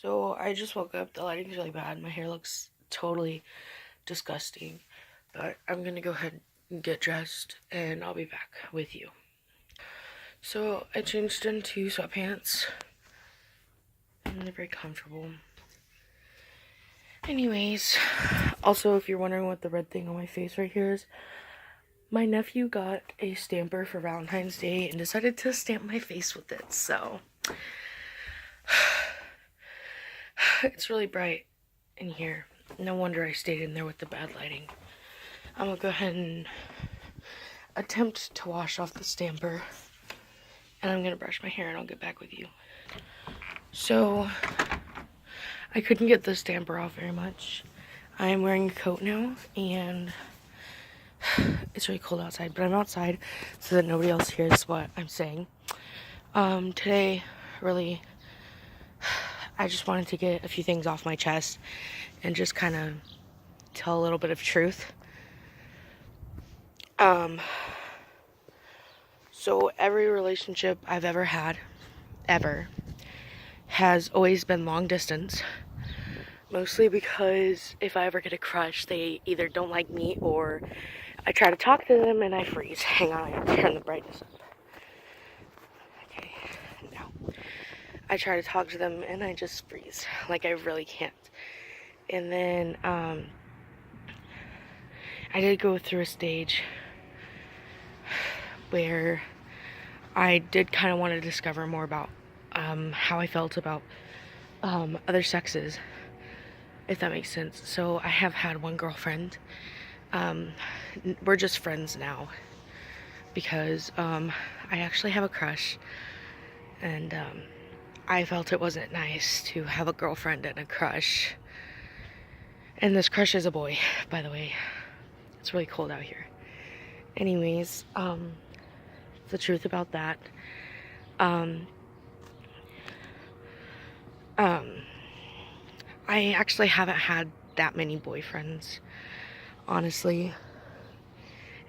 So I just woke up. The lighting's really bad. My hair looks totally disgusting. But I'm gonna go ahead and get dressed and I'll be back with you. So I changed into sweatpants and they're very comfortable. Anyways, also if you're wondering what the red thing on my face right here is, my nephew got a stamper for Valentine's Day and decided to stamp my face with it. So it's really bright in here. No wonder I stayed in there with the bad lighting. I'm gonna go ahead and attempt to wash off the stamper, and I'm gonna brush my hair and I'll get back with you. So I couldn't get the stamper off very much. I am wearing a coat now and it's really cold outside, but I'm outside so that nobody else hears what I'm saying. Today really I just wanted to get a few things off my chest and just kind of tell a little bit of truth. So every relationship I've ever had, has always been long distance. Mostly because if I ever get a crush, they either don't like me or I try to talk to them and I freeze. Hang on, I gotta turn the brightness up. Okay, now. I try to talk to them and I just freeze. Like I really can't. And then, I did go through a stage where I did kind of want to discover more about how I felt about other sexes, if that makes sense. So I have had one girlfriend. We're just friends now because I actually have a crush, and I felt it wasn't nice to have a girlfriend and a crush. And this crush is a boy, by the way. It's really cold out here. Anyways, the truth about that. I actually haven't had that many boyfriends, honestly.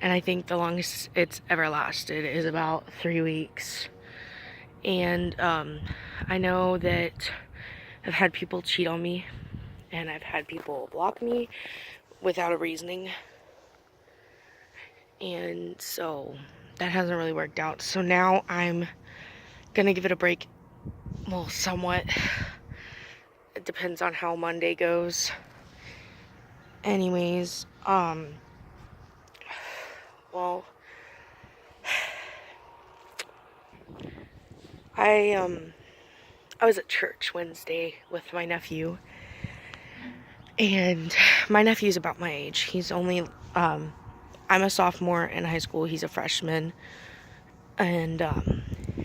And I think the longest it's ever lasted is about 3 weeks. And I know that I've had people cheat on me, and I've had people block me without a reasoning. And so that hasn't really worked out. So now I'm gonna give it a break. Well, somewhat. It depends on how Monday goes. Anyways, well, I was at church Wednesday with my nephew, and my nephew's about my age. He's only, I'm a sophomore in high school, he's a freshman, and,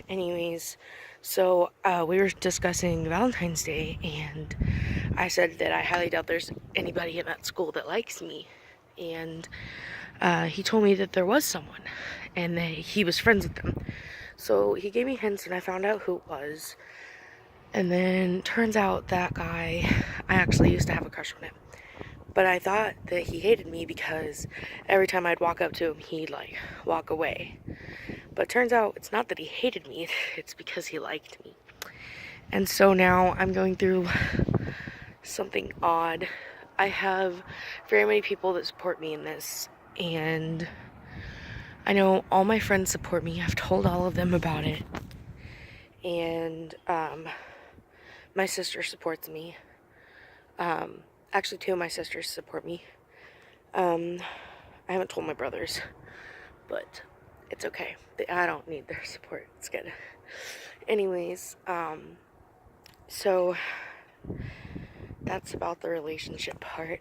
anyways, so, we were discussing Valentine's Day, and I said that I highly doubt there's anybody in that school that likes me, and, he told me that there was someone, and that he was friends with them. So he gave me hints and I found out who it was. And then turns out that guy, I actually used to have a crush on him. But I thought that he hated me because every time I'd walk up to him, he'd like walk away. But turns out it's not that he hated me, it's because he liked me. And so now I'm going through something odd. I have very many people that support me in this, and I know all my friends support me. I've told all of them about it. And, my sister supports me. Actually, 2 of my sisters support me. I haven't told my brothers, but it's okay. I don't need their support. It's good. Anyways, so that's about the relationship part.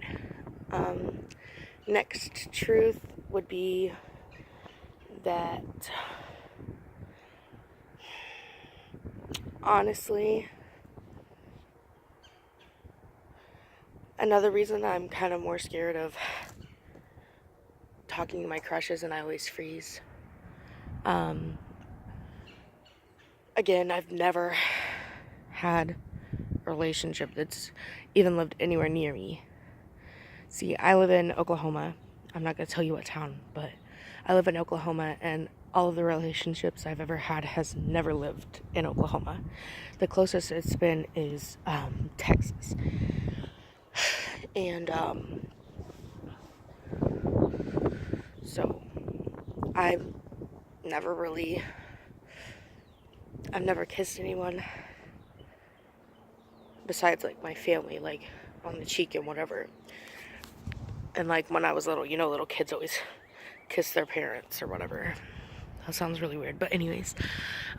Next truth would be that honestly, another reason I'm kind of more scared of talking to my crushes and I always freeze. Again, I've never had a relationship that's even lived anywhere near me. See, I live in Oklahoma. I'm not going to tell you what town, but I live in Oklahoma, and all of the relationships I've ever had has never lived in Oklahoma. The closest it's been is Texas. And so I've never kissed anyone besides like my family, like on the cheek and whatever. And like when I was little, little kids always kiss their parents or whatever. That sounds really weird, but anyways,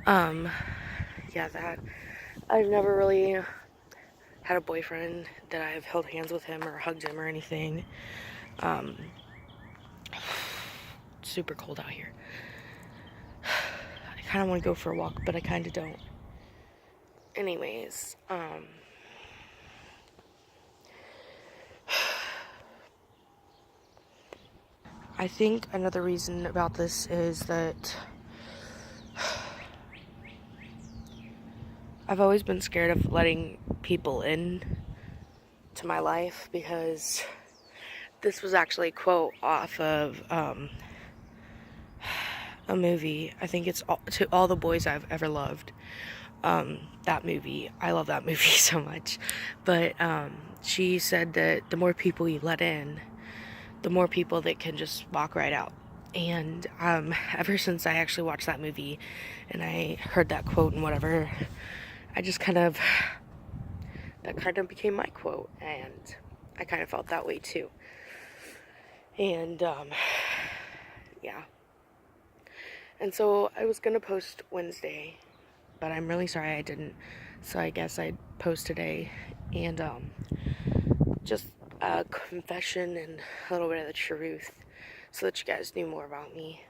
yeah, that I've never really had a boyfriend that I've held hands with him or hugged him or anything. Super cold out here. I kind of want to go for a walk, but I kind of don't. Anyways, I think another reason about this is that I've always been scared of letting people in to my life, because this was actually a quote off of a movie. I think it's To All the Boys I've Ever Loved. That movie, I love that movie so much. But she said that the more people you let in, the more people that can just walk right out. And ever since I actually watched that movie and I heard that quote and whatever, that kind of became my quote, and I kind of felt that way too. And yeah. And so I was gonna post Wednesday, but I'm really sorry I didn't. So I guess I'd post today, and just a confession and a little bit of the truth, so that you guys knew more about me.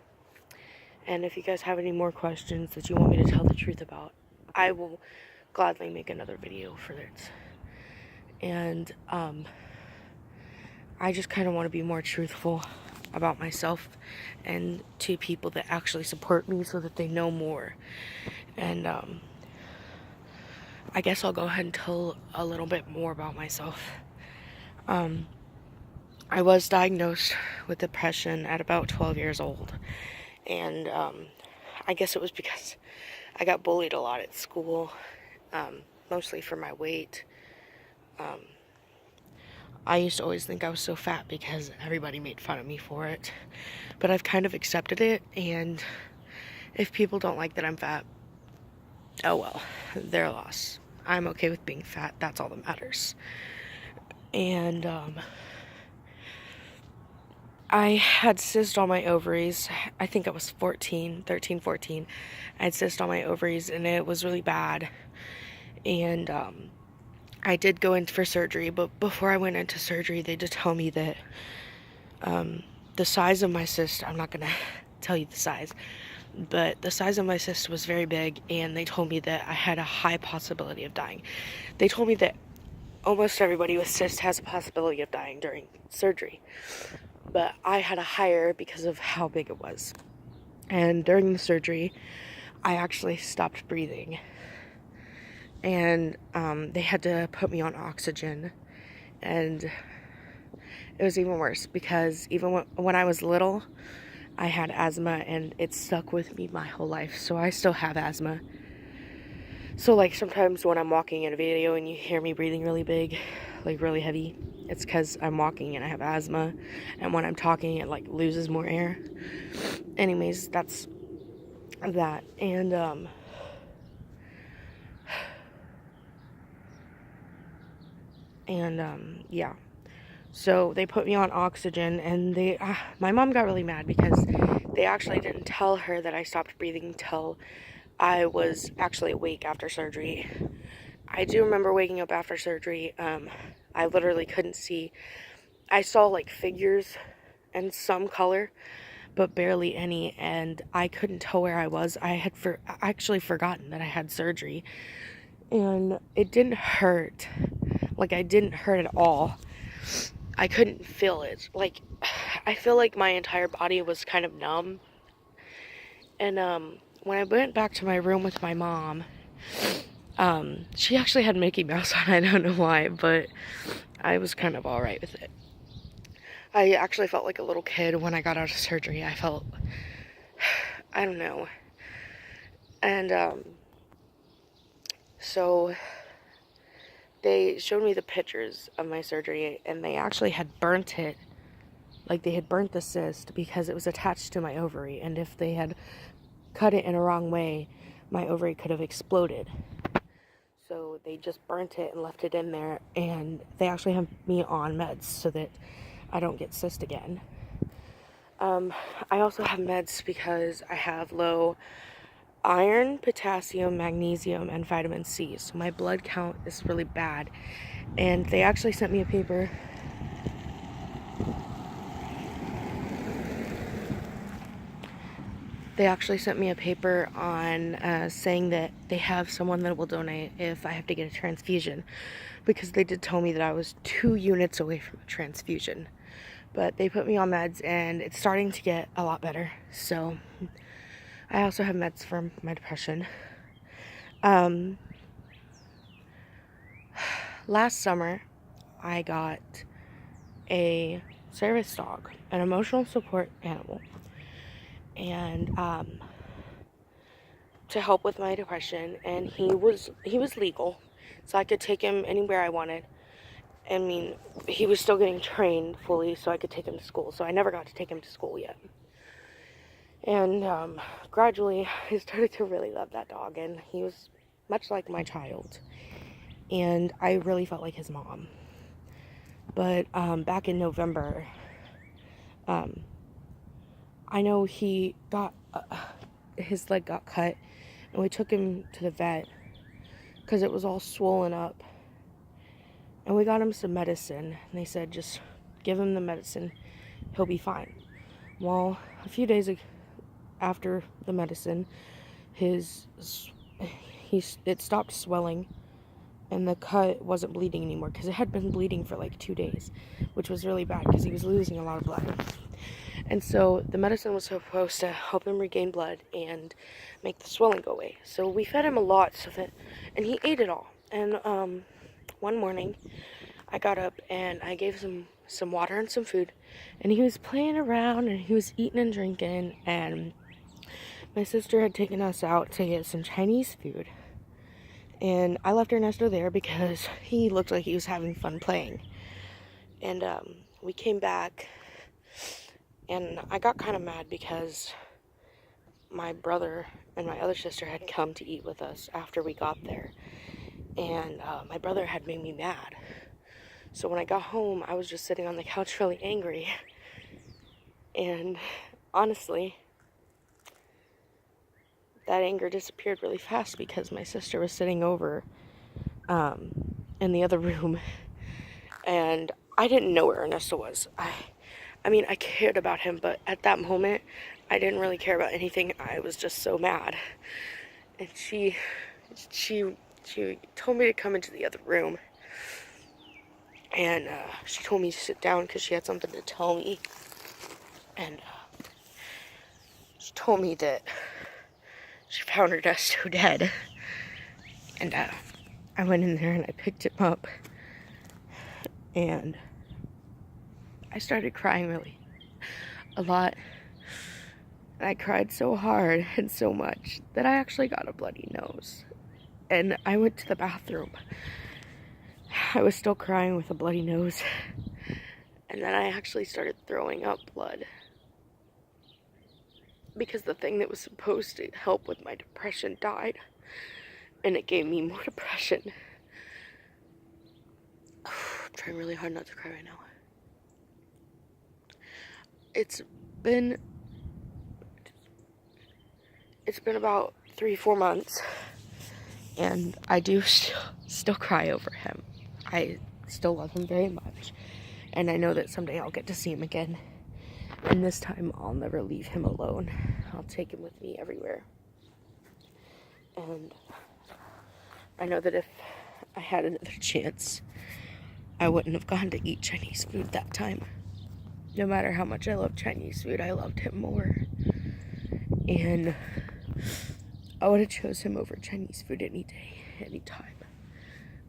And if you guys have any more questions that you want me to tell the truth about, I will gladly make another video for it. And I just kind of want to be more truthful about myself and to people that actually support me, so that they know more. And I guess I'll go ahead and tell a little bit more about myself. I was diagnosed with depression at about 12 years old, and I guess it was because I got bullied a lot at school, mostly for my weight. I used to always think I was so fat because everybody made fun of me for it, but I've kind of accepted it, and if people don't like that I'm fat, oh well, their loss. I'm okay with being fat, that's all that matters. And I had cyst on my ovaries. I think I was 13, 14. I had cyst on my ovaries, and it was really bad. And I did go in for surgery, but before I went into surgery, they just told me that the size of my cyst, I'm not going to tell you the size, but the size of my cyst was very big, and they told me that I had a high possibility of dying. They told me that almost everybody with cyst has a possibility of dying during surgery, but I had a higher because of how big it was. And during the surgery, I actually stopped breathing, and they had to put me on oxygen, and it was even worse because even when I was little, I had asthma, and it stuck with me my whole life. So I still have asthma. So like sometimes when I'm walking in a video and you hear me breathing really big, like really heavy, it's because I'm walking and I have asthma, and when I'm talking it like loses more air. Anyways, that's that. And yeah. So they put me on oxygen, and my mom got really mad because they actually didn't tell her that I stopped breathing until I was actually awake after surgery. I do remember waking up after surgery. I literally couldn't see. I saw like figures and some color, but barely any, and I couldn't tell where I was. I had actually forgotten that I had surgery, and it didn't hurt. Like, I didn't hurt at all. I couldn't feel it. Like, I feel like my entire body was kind of numb. And when I went back to my room with my mom, she actually had Mickey Mouse on. I don't know why, but I was kind of alright with it. I actually felt like a little kid when I got out of surgery. I felt I don't know. And so they showed me the pictures of my surgery, and they actually had burnt it. Like, they had burnt the cyst because it was attached to my ovary, and if they had cut it in a wrong way, my ovary could have exploded. So they just burnt it and left it in there, and they actually have me on meds so that I don't get cyst again. I also have meds because I have low iron, potassium, magnesium, and vitamin C. So my blood count is really bad. And they actually sent me a paper. They actually sent me a paper on saying that they have someone that will donate if I have to get a transfusion, because they did tell me that I was 2 units away from a transfusion. But they put me on meds, and it's starting to get a lot better. So I also have meds for my depression. Last summer, I got a service dog, an emotional support animal, and to help with my depression. And he was legal, so I could take him anywhere I wanted. I mean, he was still getting trained fully, so I could take him to school. So I never got to take him to school yet. And gradually, I started to really love that dog, and he was much like my child. And I really felt like his mom. But back in November, I know he got, his leg got cut, and we took him to the vet because it was all swollen up. And we got him some medicine, and they said, just give him the medicine, he'll be fine. Well, a few days after the medicine, it stopped swelling, and the cut wasn't bleeding anymore, because it had been bleeding for like 2 days, which was really bad because he was losing a lot of blood. And so the medicine was supposed to help him regain blood and make the swelling go away. So we fed him a lot and he ate it all. And one morning I got up and I gave him some water and some food, and he was playing around and he was eating and drinking, and my sister had taken us out to get some Chinese food. And I left Ernesto there because he looked like he was having fun playing. And we came back, and I got kind of mad because my brother and my other sister had come to eat with us after we got there. And my brother had made me mad. So when I got home, I was just sitting on the couch really angry. And honestly, that anger disappeared really fast because my sister was sitting over in the other room, and I didn't know where Ernesto was. I mean, I cared about him, but at that moment, I didn't really care about anything. I was just so mad. And she told me to come into the other room, and she told me to sit down because she had something to tell me. And she told me that she found Ernesto dead. And I went in there and I picked him up, and I started crying really a lot. And I cried so hard and so much that I actually got a bloody nose. And I went to the bathroom. I was still crying with a bloody nose. And then I actually started throwing up blood, because the thing that was supposed to help with my depression died, and it gave me more depression. I'm trying really hard not to cry right now. It's been about 3-4 months, and I do still cry over him. I still love him very much, and I know that someday I'll get to see him again. And this time, I'll never leave him alone. I'll take him with me everywhere. And I know that if I had another chance, I wouldn't have gone to eat Chinese food that time. No matter how much I love Chinese food, I loved him more. And I would have chose him over Chinese food any day, any time.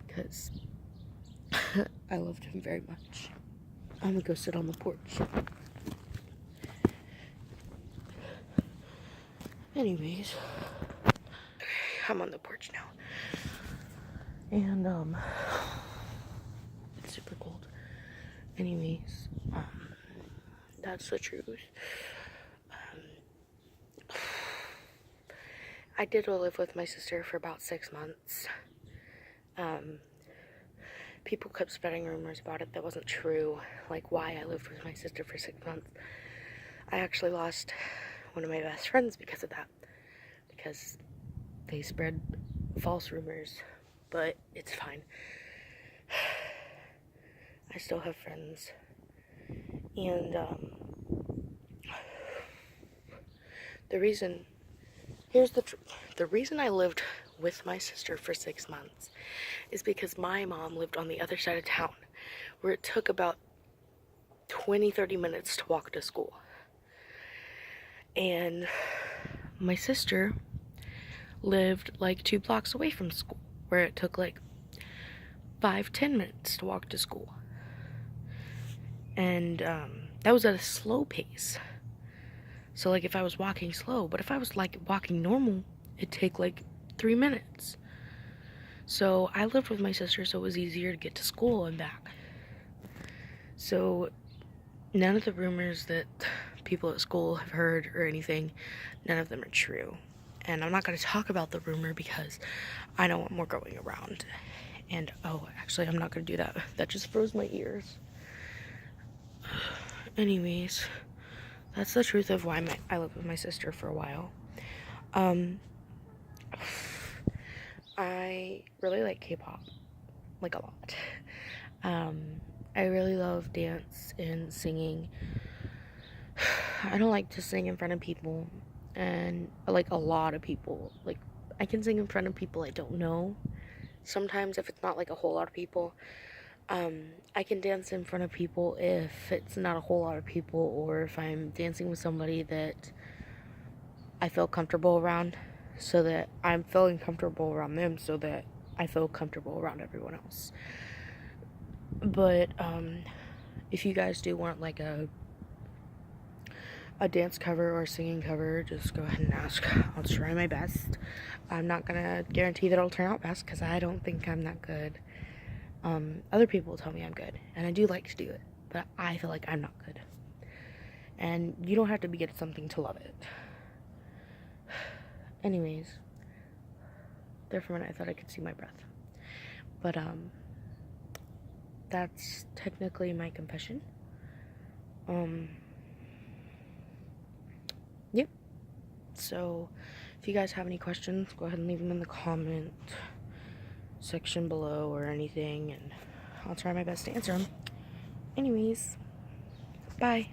Because I loved him very much. I'm gonna go sit on the porch. Anyways, I'm on the porch now. And, it's super cold. Anyways, that's the truth. I did live with my sister for about 6 months. People kept spreading rumors about it that wasn't true, like why I lived with my sister for 6 months. I actually lost one of my best friends because of that, because they spread false rumors, but it's fine. I still have friends, and the reason I lived with my sister for 6 months is because my mom lived on the other side of town, where it took about 20-30 minutes to walk to school. And my sister lived like 2 blocks away from school, where it took like 5-10 minutes to walk to school. And that was at a slow pace. So like if I was walking slow, but if I was like walking normal, it'd take like 3 minutes. So I lived with my sister, so it was easier to get to school and back. So none of the rumors that people at school have heard or anything, none of them are true. And I'm not going to talk about the rumor because I don't want more going around. And, oh, actually, I'm not going to do that. That just froze my ears. Anyways, that's the truth of why I lived with my sister for a while. I really like K-pop, like a lot. I really love dance and singing. I don't like to sing in front of people, and like a lot of people. Like, I can sing in front of people I don't know. Sometimes if it's not like a whole lot of people. I can dance in front of people if it's not a whole lot of people, or if I'm dancing with somebody that I feel comfortable around, so that I'm feeling comfortable around them, so that I feel comfortable around everyone else. But if you guys do want like a dance cover or singing cover, just go ahead and ask. I'll try my best. I'm not gonna guarantee that it'll turn out best, because I don't think I'm that good. Other people tell me I'm good, and I do like to do it, but I feel like I'm not good. And you don't have to be good at something to love it. Anyways, there for a minute I thought I could see my breath. But, that's technically my confession. Yep. So, if you guys have any questions, go ahead and leave them in the comment section below or anything, and I'll try my best to answer them. Anyways, bye.